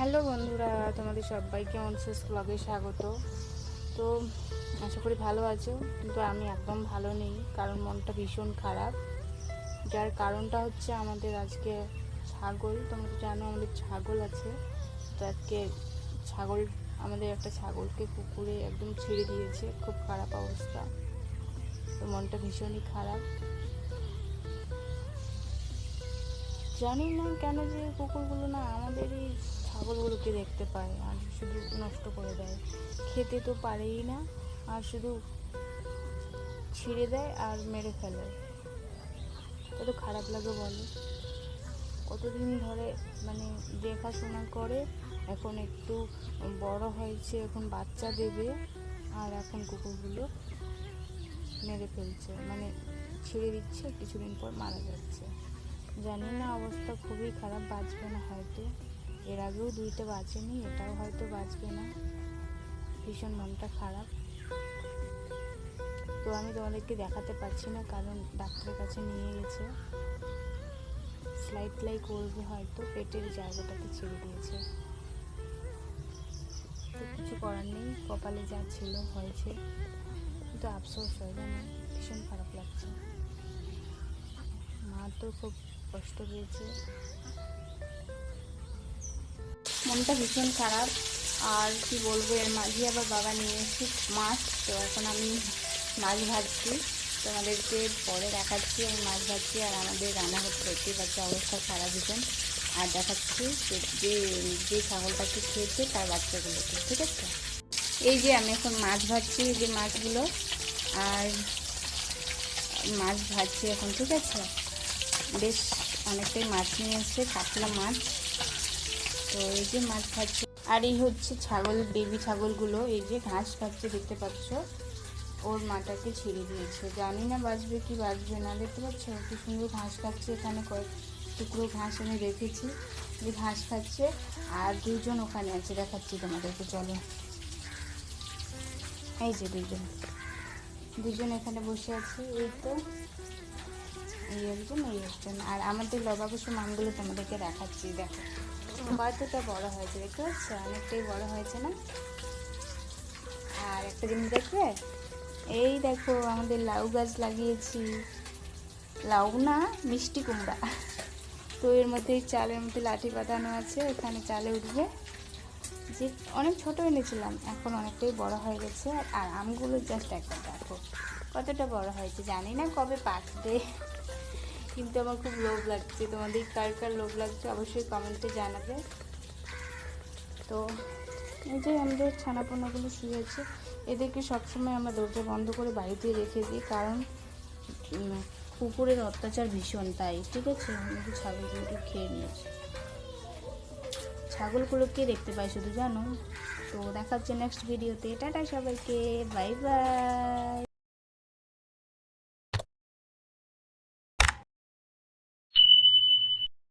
Hello বন্ধুরা, তোমাদের সবাইকে অনসেস ব্লগে স্বাগত। তো আশা করি ভালো আছো, কিন্তু আমি একদম ভালো নেই, কারণ মনটা ভীষণ খারাপ। যার কারণটা হচ্ছে আমাদের আজকে ছাগল, তোমরা তো জানো আমাদের ছাগল আছে। তো আজকে ছাগল আমাদের একটা ছাগলকে কুকুরে একদম ছিঁড়ে দিয়েছে, খুব খারাপ অবস্থা। তো মনটা ভীষণই খারাপ। জানি না কেন যে কুকুরগুলো না আমাদের এই ছাগলগুলোকে দেখতে পায় আর শুধু নষ্ট করে দেয়। খেতে তো পারেই না, আর শুধু ছিঁড়ে দেয় আর মেরে ফেলে। কত খারাপ লাগে বলো। কতদিন ধরে মানে দেখাশোনা করে, এখন একটু বড় হয়েছে, এখন বাচ্চা দেবে, আর এখন কুকুরগুলো মেরে ফেলছে, মানে ছেড়ে দিচ্ছে, কিছুদিন পর মারা যাচ্ছে। জানি না, অবস্থা খুবই খারাপ, বাঁচবে না হয়তো। এর আগেও দুইটা বাঁচেনি, এটাও হয়তো বাঁচবে না। ভীষণ মনটা খারাপ। তো আমি তোমাদেরকে দেখাতে পারছি না, কারণ ডাক্তারের কাছে নিয়ে গেছে, সেলাই করবে, হয়তো পেটের জায়গাটাতে ছেড়ে দিয়েছে। তো কিছু করার নেই, কপালে যা ছিল হয়েছে, কিন্তু আফসোস হয়, জানো ভীষণ খারাপ লাগছে। মা তো খুব কষ্ট পেয়েছে, মনটা ভীষণ খারাপ। আর কি বলবো, এর মাঝে আবার বাবা নিয়ে এসেছি মাছ। তো এখন আমি মাছ ভাজছি, তোমাদেরকে পরে দেখাচ্ছি আমি মাছ ভাজছি। আর আমাদের রান্না হচ্ছে, দেখতেই পাচ্ছি অবস্থা খারাপ ভীষণ। আর দেখাচ্ছি যে যে ছাগলটাকে খেয়েছে তার বাচ্চাগুলোকে, ঠিক আছে। এই যে আমি এখন মাছ ভাজছি, এই যে মাছগুলো, আর মাছ ভাজছি এখন, ঠিক আছে। বেশ অনেকটাই মাছ নিয়ে এসছে, কাতলা মাছ। তো এই যে মাছ ভাজছি। আর এই হচ্ছে ছাগল, বেবি ছাগলগুলো, এই যে ঘাস খাচ্ছে, দেখতে পাচ্ছ। ওর মাটাকে ছিঁড়ে দিয়েছে, জানি না বাঁচবে কি বাঁচবে না। দেখতে পাচ্ছ কি সুন্দর ঘাস খাচ্ছে, এখানে কয়েক টুকরো ঘাস এনে রেখেছি, যে ঘাস খাচ্ছে। আর দুজন ওখানে আছে, দেখাচ্ছি তোমাদেরকে, চলো। এই যে দুজন এখানে বসে আছে, এই তো এই একজন, এই একজন। আর আমাদের লবাকুসু মামগুলো তোমাদেরকে দেখাচ্ছি, দেখো কতটা বড় হয়েছে, দেখতে পাচ্ছ, অনেকটাই বড় হয়েছে না। আর একটা জিনিস দেখবে, এই দেখো আমাদের লাউ গাছ লাগিয়েছি, লাউ না মিষ্টি কুমড়া। তো এর মধ্যে চালের মধ্যে লাঠি বাঁধানো আছে, এখানে চালে উঠবে। যে অনেক ছোট এনেছিলাম, এখন অনেকটাই বড় হয়ে গেছে। আর আমগুলো জাস্ট একটা দেখো কতটা বড় হয়েছে, জানি না কবে পাকবে, কিন্তু আমার খুব লোভ লাগছে। তোমাদের কার কার লোভ লাগছে অবশ্যই কমেন্টে জানাবে। তো এই যে আমাদের ছানাপোনাগুলো শুয়ে আছে, এদেরকে সবসময় আমরা দরজা বন্ধ করে বাড়িতে রেখে দিই, কারণ কুকুরের অত্যাচার ভীষণ, তাই ঠিক আছে। আমাদের ছাগলগুলোকে খেয়ে নিয়েছে, ছাগলগুলোকে দেখতে পাই শুধু, জানো। তো দেখা হচ্ছে নেক্সট ভিডিওতে, টাটা সবাইকে, বাই বাই।